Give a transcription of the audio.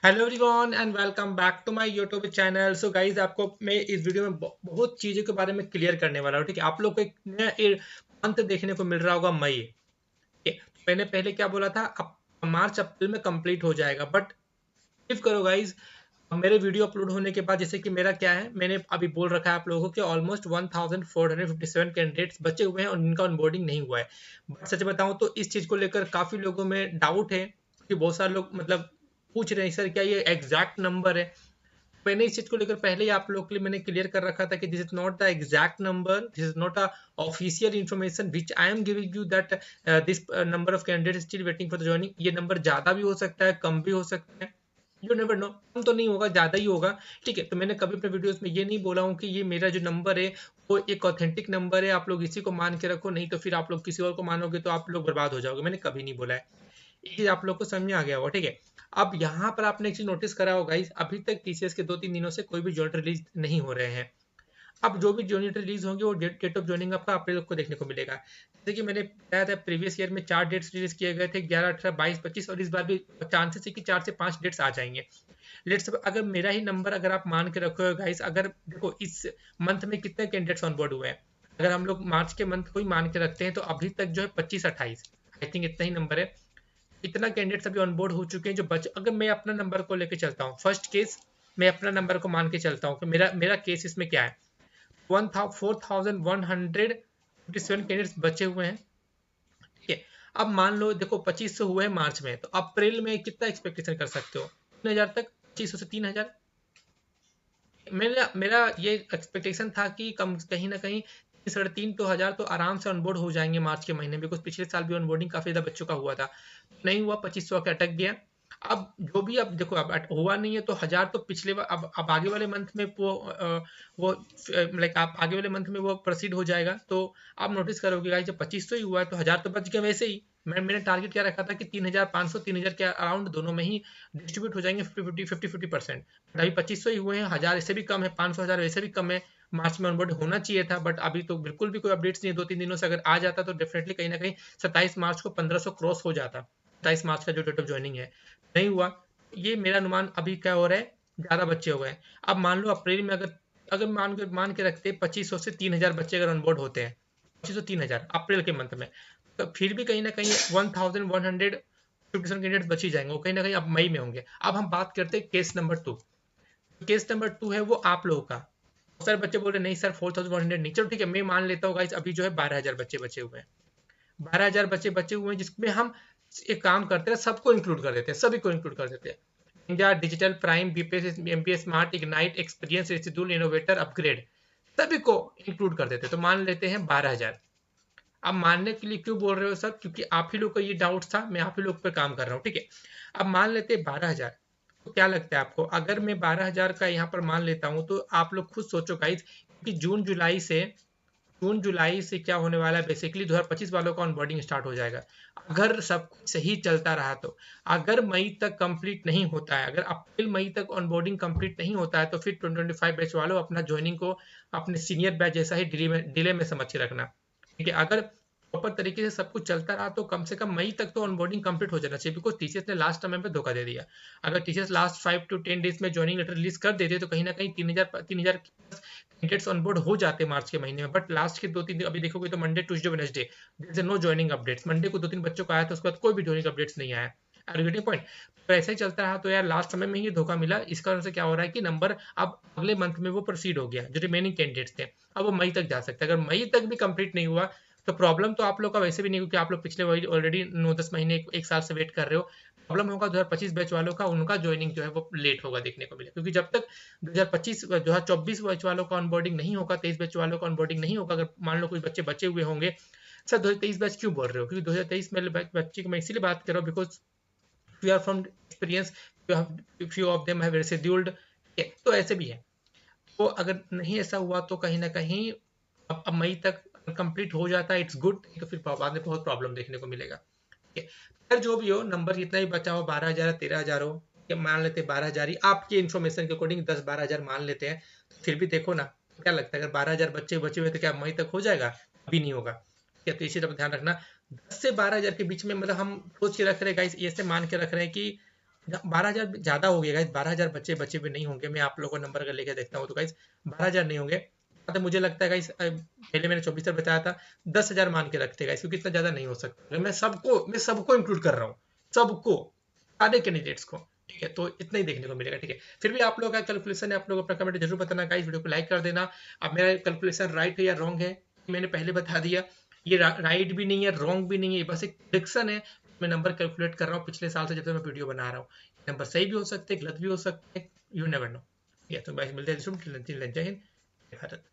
Hello everyone and welcome back to my YouTube channel. So guys आपको मैं इस video में बहुत चीज़ों के बारे में क्लियर करने वाला हूँ। ठीक है, आप लोग को एक नया मंथ देखने को मिल रहा होगा, मई। ठीक है, तो मैंने पहले क्या बोला था, अब मार्च अप्रैल में कंप्लीट हो जाएगा। बट इफ करो गाइज, मेरे वीडियो अपलोड होने के बाद जैसे कि मेरा क्या है, मैंने अभी बोल रखा है आप लोगों को कि ऑलमोस्ट 1457 कैंडिडेट्स बचे हुए हैं और इनका ऑनबोर्डिंग नहीं हुआ है। बट सच बताऊं तो इस चीज़ को लेकर काफ़ी लोगों में डाउट है कि बहुत सारे लोग मतलब पूछ रहे हैं, सर क्या ये एग्जैक्ट नंबर है। मैंने इस चीज को लेकर पहले ही आप लोगों के लिए मैंने क्लियर कर रखा था कि this is not the exact number, this is not a official information which I am giving you that this number of candidate still waiting for the joining. ये नंबर ज्यादा भी हो सकता है, कम भी हो सकता है, यू नेवर नो। कम तो नहीं होगा, ज्यादा ही होगा। ठीक है, तो मैंने कभी अपने वीडियोस में ये नहीं बोला हूँ कि ये मेरा जो नंबर है वो एक ऑथेंटिक नंबर है, आप लोग इसी को मान के रखो, नहीं तो फिर आप लोग किसी और को मानोगे तो आप लोग बर्बाद हो जाओगे। मैंने कभी नहीं बोला है। ये चीज आप लोग को समझ में आ गया होगा। ठीक है, अब यहाँ पर आपने एक चीज नोटिस करा होगा गाइस, अभी तक टीसीएस के 2-3 दिनों से कोई भी जॉइंट रिलीज नहीं हो रहे हैं। अब जो भी जॉइंट रिलीज होंगे वो डेट ऑफ ज्वाइनिंग आपका अप्रैल को देखने को मिलेगा। जैसे कि मैंने बताया था, प्रीवियस ईयर में 4 डेट्स रिलीज किए गए थे, 11, 18, 22, 25, और इस बार भी चांसेस है कि 4 से 5 डेट्स आ जाएंगे। लेट्स अगर मेरा ही नंबर अगर आप मान के रखो गाइस, अगर देखो इस मंथ में कितने कैंडिडेट्स ऑन बोर्ड हुए हैं, अगर हम लोग मार्च के मंथ को ही मान के रखते हैं तो अभी तक जो है 25-28, आई थिंक इतना ही नंबर है। इतना कैंडिडेट्स अभी ऑन बोर्ड हो चुके हैं जो बच, अगर मैं अपना नंबर को लेके चलता हूँ, फर्स्ट केस मैं अपना नंबर को मान के चलता हूँ कि मेरा मेरा केस इसमें क्या है, 4157 कैंडिडेट्स बचे हुए हैं। ठीक है, अब मान लो देखो 2500 हुए हैं मार्च में, तो अप्रैल में कितना एक्सपेक्टेशन कर सकते हो, 3000 तक, 2500 से 3000। मेरा मेरा ये एक्सपेक्टेशन था कि कम कहीं ना कहीं 3-3.5 तो हजार तो आराम से ऑनबोर्ड हो जाएंगे मार्च के महीने में, कुछ पिछले साल भी ऑनबोर्डिंग काफी ज्यादा बच्चों का हुआ था। नहीं हुआ, 2500 के अटक गया। अब जो भी, अब देखो अब हुआ नहीं है तो हजार तो पिछले अब आगे वाले मंथ में वो लाइक आप आगे वाले मंथ में वो प्रोसीड हो जाएगा। तो आप नोटिस करोगे गाइस, जब 2500 ही हुआ है तो हजार तो बच गया वैसे ही। मैंने टारगेट क्या रखा था कि 3500 3000 के अराउंड दोनों में ही डिस्ट्रीब्यूट हो जाएंगे, 50-50 अभी 2500 ही हुए हैं, हजार इससे भी कम है, 500 हजार वैसे भी कम है। मार्च में ऑनबोर्ड होना चाहिए था, बट अभी तो बिल्कुल भी कोई अपडेट्स नहीं है। 2-3 दिनों से अगर आ जाता तो डेफिनेटली कहीं ना कहीं 27 मार्च को 1500 क्रॉस हो जाता, 27 मार्च का जो डेट ऑफ ज्वाइनिंग है। नहीं हुआ। ये मेरा अनुमान अभी क्या हो रहा है, ज्यादा बच्चे हो गए। अब मान लो अप्रैल में अगर अगर मान के रखते 2500 से 3000 बच्चे अगर ऑनबोर्ड होते हैं, 2500-3000 अप्रैल के मंथ में, तो फिर भी कहीं ना कहीं 1157 कैंडिडेट्स बच ही जाएंगे, वो कहीं ना कहीं अब मई में होंगे। अब हम बात करते हैं केस नंबर 2। केस नंबर 2 है वो आप लोगों का। सर बच्चे बोल रहे नहीं सर 4100 नहीं, चलो ठीक है मैं मान लेता हूँ गाइस, अभी जो है 12,000 बच्चे बचे हुए हैं। 12,000 बच्चे बचे हुए हैं जिसमें हम एक काम करते हैं, सबको इंक्लूड कर देते हैं, सभी को इंक्लूड कर देते हैं। India digital prime, BPS, MPS smart, ignite, experience, residual, innovator, upgrade, सभी को इंक्लूड कर देते हैं। तो मान लेते हैं 12,000। अब मानने के लिए क्यों बोल रहे हो सर, क्योंकि आप ही लोग का ये डाउट था, मैं आप ही लोग पे काम कर रहा हूँ। ठीक है, अब मान लेते हैं 12,000। तो क्या लगता है आपको, अगर मैं 12,000 का यहाँ पर मान लेता हूँ तो आप लोग खुद सोचो गाइज, क्योंकि जून जुलाई से क्या होने वाला है, बेसिकली 2025 वालों का ऑनबोर्डिंग स्टार्ट हो जाएगा। अगर सब कुछ सही चलता रहा तो, अगर मई तक कंप्लीट नहीं होता है, अगर अप्रैल मई तक ऑनबोर्डिंग कंप्लीट नहीं होता है तो फिर 2025 बैच वालों अपना ज्वाइनिंग को अपने सीनियर बैच जैसा ही डिले में समझ के रखना। ठीक है, अगर प्रॉपर तरीके से सब कुछ चलता रहा तो कम से कम मई तक तो ऑनबोर्डिंग कंप्लीट हो जाना चाहिए, बिकॉज टीसीएस ने लास्ट टाइम पे धोखा दे दिया। अगर टीसीएस लास्ट 5 to 10 डेज में ज्वाइनिंग लेटर रिलीज कर देते तो कहीं ना कहीं 3,000 कैंडिडेट्स ऑन बोर्ड हो जाते मार्च के महीने में। बट लास्ट के 2-3 दिन अभी देखोगे तो Monday Tuesday Wednesday there is no joining updates. Monday को 2-3 बच्चों को आया था, उसके बाद कोई भी ज्वाइनिंग अपडेट्स नहीं आया। Are getting point. तो ऐसा ही चलता रहा तो यार लास्ट समय में ही धोखा मिला। इस कारण से क्या हो रहा है कि नंबर अब अगले मंथ में वो प्रोसीड हो गया, जो रिमेनिंग कैंडिडेट्स थे अब वो मई तक जा सकते हैं। अगर मई तक भी कंप्लीट नहीं हुआ तो प्रॉब्लम तो आप लोग का वैसे भी नहीं, क्योंकि आप लोग पिछले ऑलरेडी 9-10 महीने एक साल से वेट कर रहे हो। प्रॉब्लम होगा 2025 बैच वालों का, उनका ज्वाइनिंग जो है वो लेट होगा देखने को मिले, क्योंकि जब तक 2024 बैच वालों का ऑनबोर्डिंग नहीं होगा, 23 बैच वालों का ऑनबोर्डिंग नहीं होगा, अगर मान लो कोई बच्चे बचे हुए होंगे। सर 2023 बैच क्यों बोल रहे हो, क्योंकि 2023 में बच्चे की मैं इसीलिए बात कर रहा हूँ, because we are from experience, few of them have rescheduled. तो ऐसे भी है। तो अगर नहीं ऐसा हुआ तो कहीं ना कहीं अब मई तक कंप्लीट हो जाता है, इट्स गुड। तो फिर बाद में बहुत प्रॉब्लम देखने को मिलेगा। ठीक है, अगर जो भी हो नंबर जितना ही बचा हो, 12,000 13,000 हो, या मान लेते 12,000 ही आपके इन्फॉर्मेशन के अकॉर्डिंग, 10-12,000 मान लेते हैं। तो फिर भी देखो ना, क्या लगता है अगर 12,000 बच्चे बचे हुए तो क्या मई तक हो जाएगा, अभी नहीं होगा। ठीक है, तो इसी तरफ ध्यान रखना। 10 से 12,000 के बीच में, मतलब हम सोच के रख रहे हैं गाइस, ऐसे मान के रख रहे हैं कि 12,000 ज्यादा हो गया गाइस, 12,000 बच्चे बच्चे भी नहीं होंगे, मैं आप लोगों को नंबर अगर लेके देखता हूँ तो गाइस 12,000 नहीं होंगे। तो मुझे लगता है गाइस पहले मैंने 24,000 बताया था, 10,000 मान के रखते गाइस, क्योंकि इतना ज्यादा नहीं हो सकता। अगर मैं सबको इंक्लूड कर रहा हूँ, सबको, सारे कैंडिडेट्स को, ठीक है, तो इतना ही देखने को मिलेगा, ठीक है। फिर भी आप लोग का कैलकुलेशन है, आप लोग अपना कमेंट जरूर बताना गाइस, वीडियो को लाइक कर देना। अब मेरा कैलकुलेशन राइट है या रॉन्ग है मैंने पहले बता दिया, ये राइट भी नहीं है, रॉन्ग भी नहीं है, ये बस एक प्रेडिक्शन है। मैं नंबर कैलकुलेट कर रहा हूँ पिछले साल से, जब से मैं वीडियो बना रहा हूँ। नंबर सही भी हो सकते हैं, गलत भी हो सकते हैं, यू नेवर नो। ठीक है, तो भाई मिलते हैं जय हिंद, जय भारत।